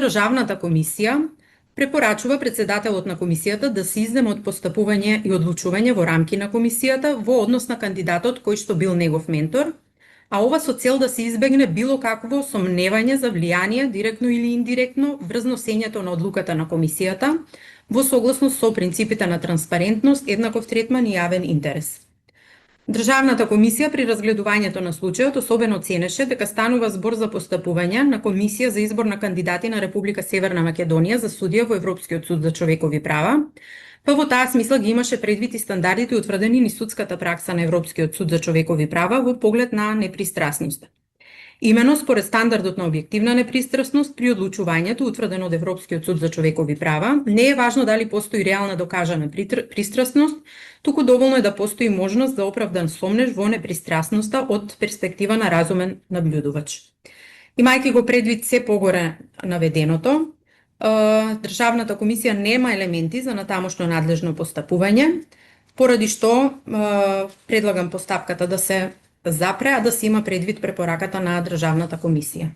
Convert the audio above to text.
Државната комисија препорачува председателот на комисијата да се изземе од постапување и одлучување во рамки на комисијата во однос на кандидатот кој што бил негов ментор, а ова со цел да се избегне било какво сомневање за влијание, директно или индиректно, врз носењето на одлуката на комисијата, во согласност со принципите на транспарентност, еднаков третман и јавен интерес. Државната комисија при разгледувањето на случајот особено ценеше дека станува збор за постапување на комисија за избор на кандидати на Република Северна Македонија за судија во Европскиот суд за човекови права, па во таа смисла ги имаше предвид и стандардите утврдени низ судската пракса на Европскиот суд за човекови права во поглед на непристрасност. Имено според стандардот на објективна непристрасност при одлучувањето утврдено од Европскиот суд за човекови права, не е важно дали постои реална докажана пристрасност, туку доволно е да постои можност за оправдан сомнеж во непристрасноста од перспектива на разумен наблюдувач. Имајќи го предвид се погоре наведеното, Државната комисија нема елементи за натамошно надлежно постапување, поради што предлагам постапката да се запре, а да се има предвид препораката на Државната комисија.